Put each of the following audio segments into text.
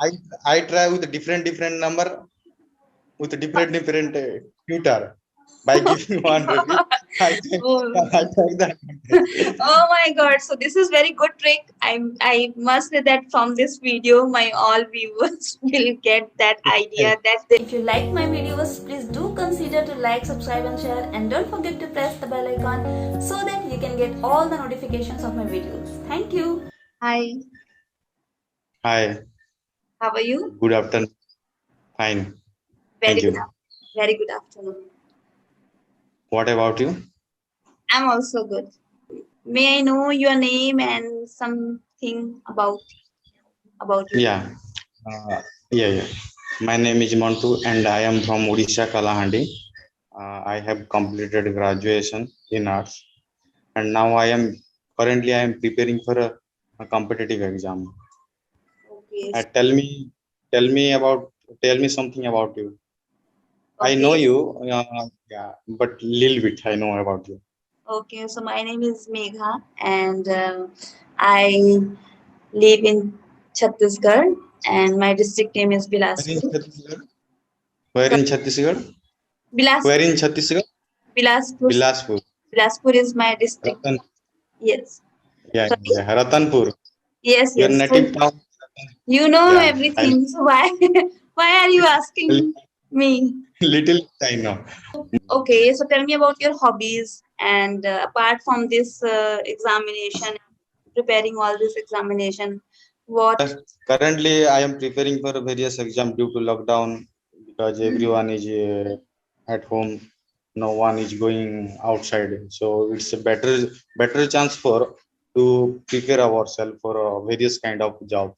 I I try with different number with different tutor. By giving 1 rupee, I take Oh. I take that. Oh my god, so this is very good trick. I must say that from this video my all viewers will get that idea that they. If you like my videos, please do consider to like, subscribe and share, and don't forget to press the bell icon so that you can get all the notifications of my videos. Thank you. Hi, Hi, how are you? good afternoon. Fine, Very thank good. you. Very good afternoon. What about you? I'm also good. May I know your name and something about you? Yeah, yeah. My name is Montu, and I am from Odisha, Kalahandi. I have completed graduation in arts, and now I am preparing for a competitive exam. Okay. Tell me about, tell me something about you. I know Okay. you, yeah, but little bit I know about you. Okay, so my name is Megha and I live in Chhattisgarh and my district name is Where in Bilaspur. Chhattisgarh? Where So in Chhattisgarh? Bilas Where in Chhattisgarh? Bilaspur Bilaspur, Bilaspur is my district. Ratan, Yes. yeah, Sorry. yeah, Ratanpur. Yes, Your yes. So native town. you know Yeah, I everything. So why why are you asking me? little I know. Okay, so tell me about your hobbies and apart from this examination, preparing all this examination, what. Currently, I am preparing for various exam due to lockdown because everyone is at home. No one is going outside, so it's a better chance for to prepare ourselves for various kind of job.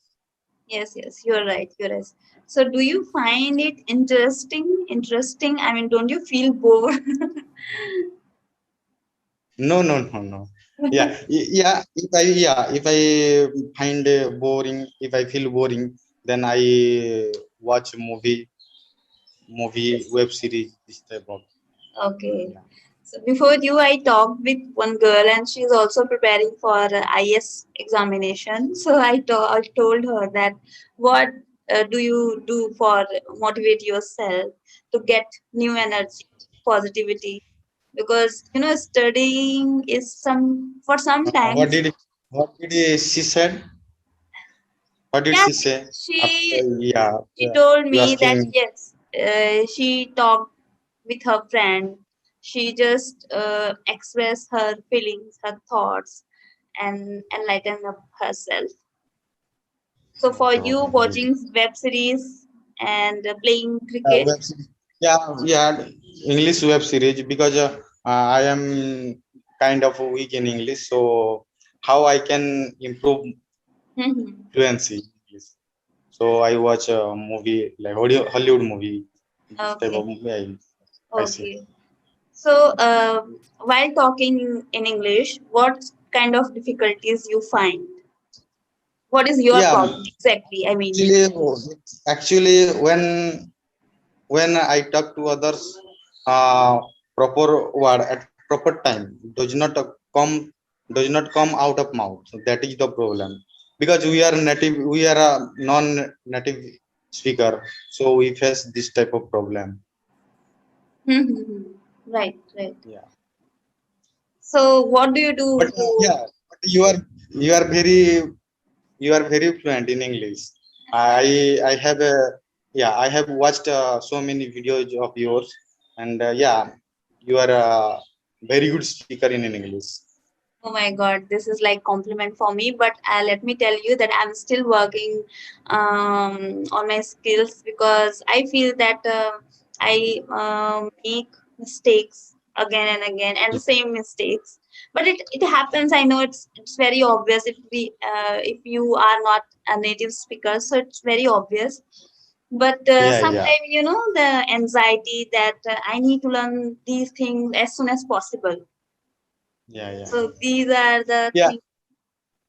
Yes, yes, you're right. You're right. So, do you find it interesting? Interesting. I mean, don't you feel bored? No, no, no, no. Yeah, yeah. If I find boring, if I feel boring, then I watch movie, web series, this type of. Okay. Yeah. So before you, I talked with one girl, and she's also preparing for IS examination. So I told her that what do you do for motivate yourself to get new energy, positivity? Because studying is some for some What times. did she said? What did Yeah, she say after? she Yeah, she told you me that asking. yes, she talked with her friend. She just expressed her feelings, her thoughts, and enlighten up herself. So for Okay, you, okay, very good. watching web series and playing cricket. Web series. Yeah, yeah, English web series because I am kind of weak in English. So how I can improve Mhm. fluency in English? So I watch a movie like Hollywood movie. This type of Okay, movie I see. okay. So while talking in English, what kind of difficulties you find? What is your Yeah, problem exactly? I mean. actually, when I talk to others, proper word at proper time come does not come out of mouth. So that is the problem because we are a non-native speaker, so we face this type of problem. Right, right. Yeah, So what do you but do to. yeah, but you are very fluent in English. I have a yeah I have watched so many videos of yours, and yeah, you are a very good speaker in English. Oh my God, this is like compliment for me, but let me tell you that I'm still working on my skills because I feel that I make mistakes again and again and the same mistakes. But it happens. I know it's very obvious if you are not a native speaker, so it's very obvious. But Yeah, yeah, sometimes the anxiety that I need to learn these things as soon as possible. yeah, yeah, So these are the yeah, things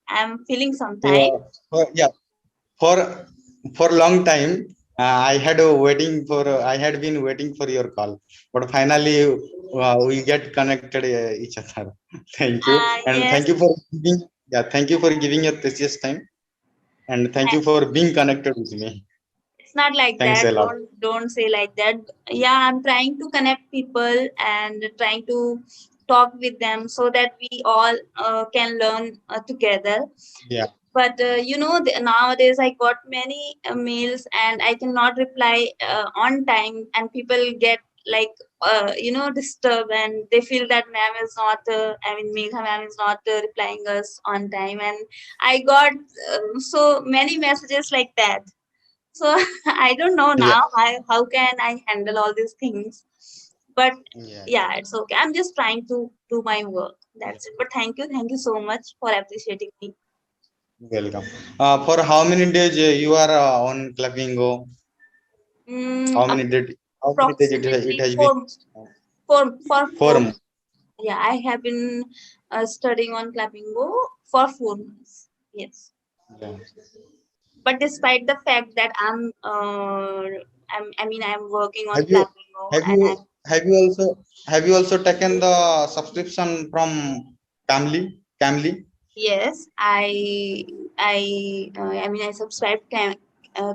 I'm feeling sometimes. yeah. Yeah, for long time, I had I had been waiting for your call, but finally we get connected each other. Thank you, and Yes, thank you for giving, yeah, thank you for giving your precious time. and thank you for being connected with me. It's not like Thanks that. a lot. Don't say like that. Yeah, I'm trying to connect people and trying to talk with them so that we all can learn together. Yeah, But nowadays I got many mails and I cannot reply on time, and people get like disturbed, and they feel that ma'am is not Megha ma'am is not replying us on time. And I got so many messages like that. So I don't know yeah, now how can I handle all these things. But yeah, yeah, it's okay. I'm just trying to do my work. yeah. That's it. But thank you so much for appreciating me. Welcome. For how many days you are on Clappingo? Mm, How many did? How many days it approximately has been? for Four 4 months. months. Yeah, I have been studying on Clappingo for 4 months. Yes, Yeah. but despite the fact that I'm working on Have you Clappingo, have and you I'm have you also taken the subscription from Camly? Camly? yes, I subscribed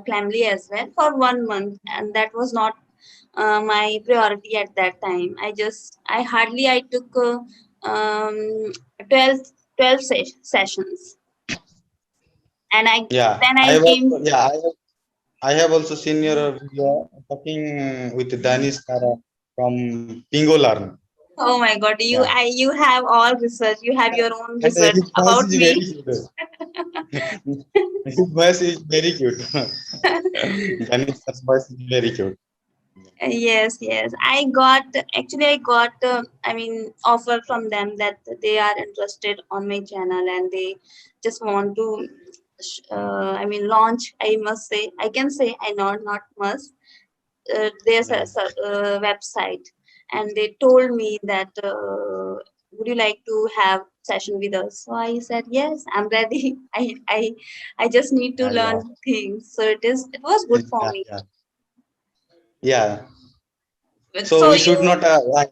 Clamly as well for 1 month, and that was not my priority at that time. I hardly I took um 12 sessions, and Yeah, then I I have came. also, yeah, I have also seen your video talking with Danish Kara from Pingo Learn. Oh my God, Yeah, you have all research. You have your own and research his voice about is me. very cute. His voice is very cute. Danish Kara's voice is very cute. Yes, yes. I got offer from them that they are interested on my channel, and they just want to launch. I must say, I can say, I not must. There's Yeah, a website, and they told me that would you like to have session with us? So I said yes, I'm ready. I just need to yeah, yeah, learn things. So it was good for yeah, me. yeah. Yeah. So So we should you not like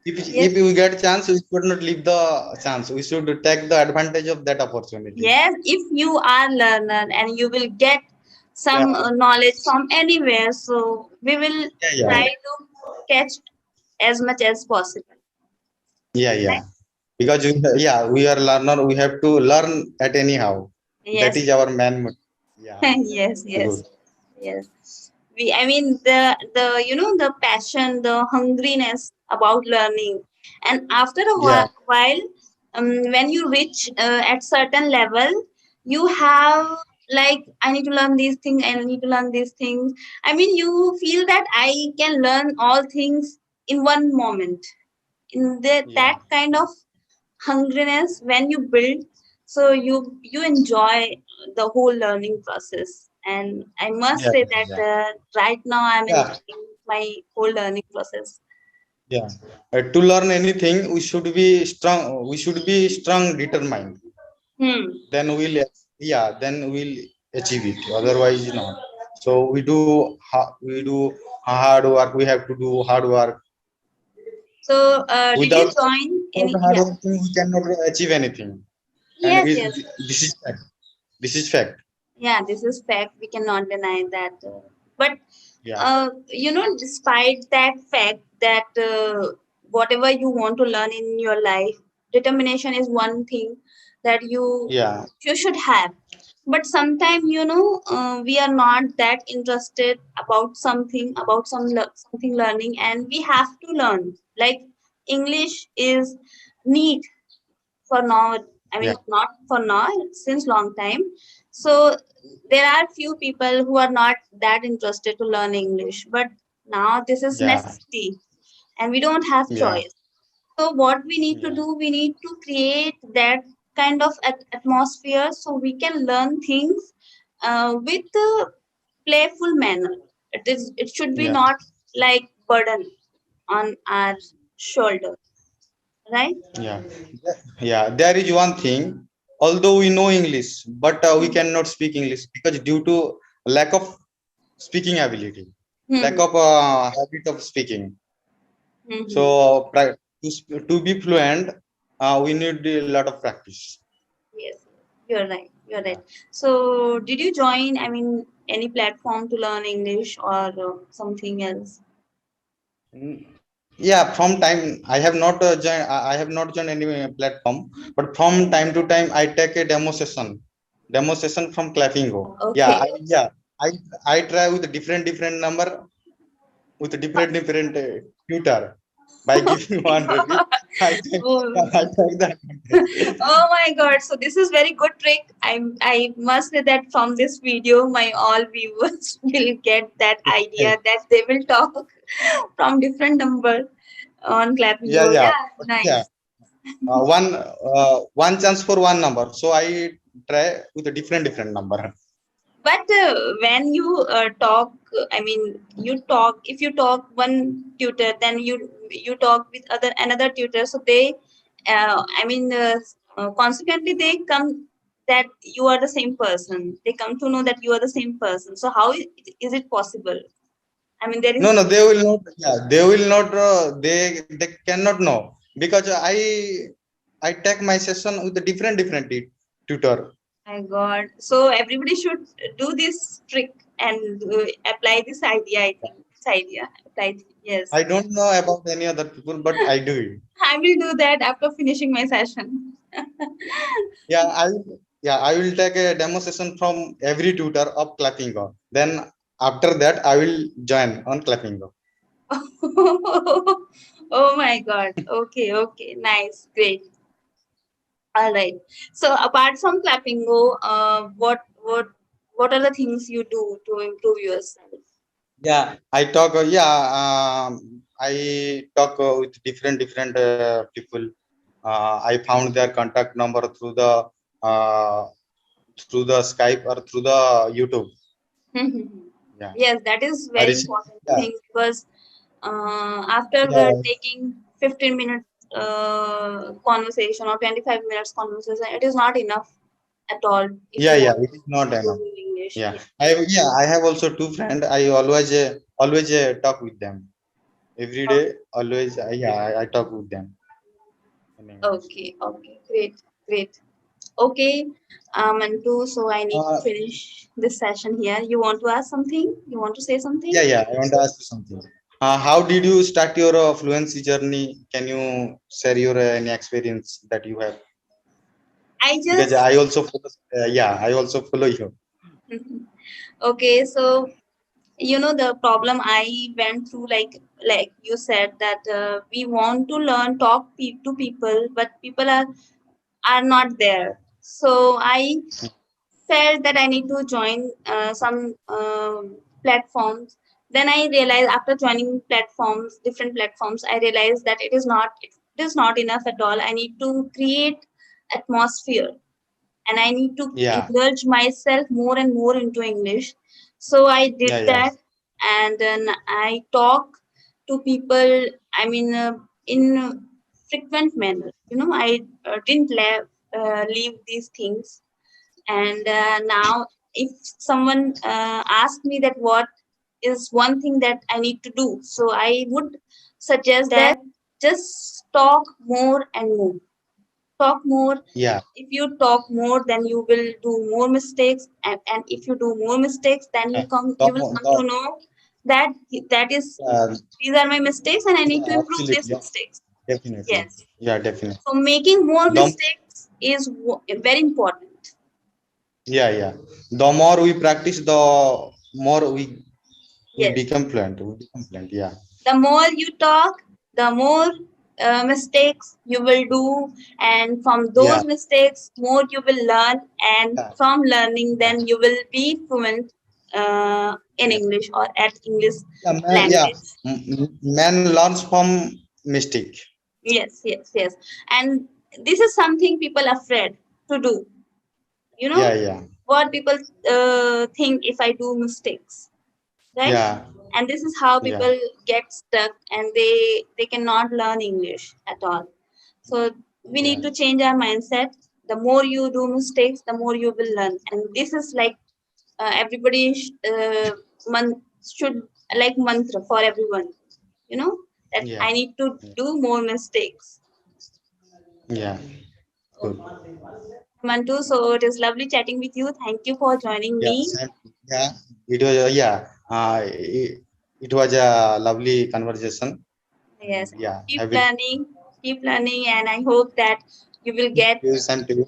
yes. if we get chance, we should not leave the chance. We should take the advantage of that opportunity. Yes, if you are learner and you will get Yeah, some knowledge from anywhere, so we will yeah, yeah, try to catch as much as possible. yeah, yeah. Right? Because yeah, we are learner. We have to learn at anyhow. That Yes, is our main motive. Yeah, yes, yes, good. yes. The passion, the hungriness about learning, and after a Yeah, while, when you reach at certain level, you have like I need to learn these things and I need to learn these things. You feel that I can learn all things in one moment. In that yeah, kind of hungriness when you build, so you enjoy the whole learning process. And I must yeah, say yeah, that yeah. right now I'm Yeah, enjoying my whole learning process. yeah. To learn anything, we should be strong. We should be strong, determined. Hmm. Then we'll, yeah, then we'll achieve it. Otherwise, not. So we do hard work. We have to do hard work. So did you Without join any? hard Yeah. working, we cannot achieve anything. And Yes, yes. this is fact. This is fact. Yeah, this is fact, we cannot deny that. But Yeah, despite that fact that whatever you want to learn in your life, determination is one thing that yeah, you should have. But sometimes we are not that interested about something, about something learning, and we have to learn. Like English is need for now. yeah, Not for now, since long time. So there are few people who are not that interested to learn English, but now this is yeah, necessity, and we don't have yeah, choice. So what we need to yeah, do, we need to create that kind of atmosphere so we can learn things with a playful manner. It should be yeah, not like burden on our shoulder, right? yeah, yeah. There is one thing. Although we know English, but we cannot speak English because due to lack of speaking ability, lack Hmm. of habit of speaking. Hmm. So to be fluent, we need a lot of practice. Yes, you're right. You're Yeah. right. So, did you join, I mean, any platform to learn English or something else? Yeah, from time I have not joined. I have not joined any platform, but from time to time I take a demo session from Clappingo. Yeah, Okay. I try with different number with different tutor by giving My 1 rupee. God. Oh. I take that advantage. Oh my God. So this is very good trick. I must say that from this video, my all viewers will get that idea that they will talk from different number on clapping Yeah, go. yeah, Yeah, but yeah, nice. one chance for one number. So I try with a different number. But when you talk, I mean, you talk. If you talk one tutor, then you talk with other another tutor. So they, I mean, consequently they come that you are the same person. They come to know that you are the same person. So how is it possible? I mean, there No, is. no, they will not. Yeah, they will not. They cannot know because I take my session with a different tutor. My God. So everybody should do this trick and apply this idea. I think this idea. Apply. Yes. I don't know about any other people, but I do it. I will do that after finishing my session. Yeah, I will take a demo session from every tutor of Clappingo. Then after that, I will join on Clappingo. Oh my God. Okay, okay. Nice. Great. All right. So apart from clapping go, what are the things you do to improve yourself? Yeah, I talk. I talk with different people. I found their contact number uh, through the Skype or through the YouTube. Yeah, Yes, that is I very receive. important Yeah, thing because after yeah, taking 15 minutes conversation or 25 minutes conversation, it is not enough at all if yeah, you yeah. want It is not to enough. improve in English. Yeah, Yeah. I have also two friends. I always talk with them every day. Always, I talk with them in English. Okay, okay, great, great. Okay, Mantu, so I need to Uh, finish this session here. You want to ask something? You want to say something? yeah. I want to ask you something. How did you start your fluency journey? Can you share your any experience that you have? I Because just, I also follow, I also follow you. okay, so you know the problem I went through, like you said that we want to learn to people, but people are not there. So I felt that I need to join some platforms. Then I realized after joining platforms, different platforms, I realized that it is not enough at all. I need to create atmosphere and I need to Yeah, indulge myself more and more into English. So I yeah, did yeah, that, and then I talk to people. I mean, in frequent manner. I didn't leave these things, and now if someone asks me that what is one thing that I need to do, so I would suggest that just talk more and more. Talk more. yeah. If you talk more, then you will do more mistakes, and if you do more mistakes, then Yeah. you will come to know that that is Uh, these are my mistakes and I need to yeah, improve these absolutely. Yeah, mistakes. definitely. Yes. Yeah, definitely. So making more The mistakes is very important. yeah. The more we practice, the more we Yes. become fluent. We become fluent. Yeah, The more you talk, the more mistakes you will do, and from yeah, those mistakes more you will learn, and yeah. from learning Yeah. then you will be fluent in Yeah. English or at English Yeah. language. Man learns from mistake. Yes, yes, yes. And this is something people are afraid to do. you know Yeah, yeah, what people think if I do mistakes, right? yeah, And this is how yeah, people get stuck and they cannot learn English at all. So we yeah, need to change our mindset. The more you do mistakes, the more you will learn, and this is like everybody should like mantra for everyone, that yeah, I need to do more mistakes. yeah. Good. Mantu. So it is lovely chatting with you. Thank you for joining Yeah, me. yeah. It was it was a lovely conversation. Yes, Yeah, keep have it. learning, and I hope that you will get, Same to you.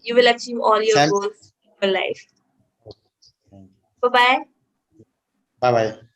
you will achieve all your Same. goals in your life. Bye bye. Bye bye.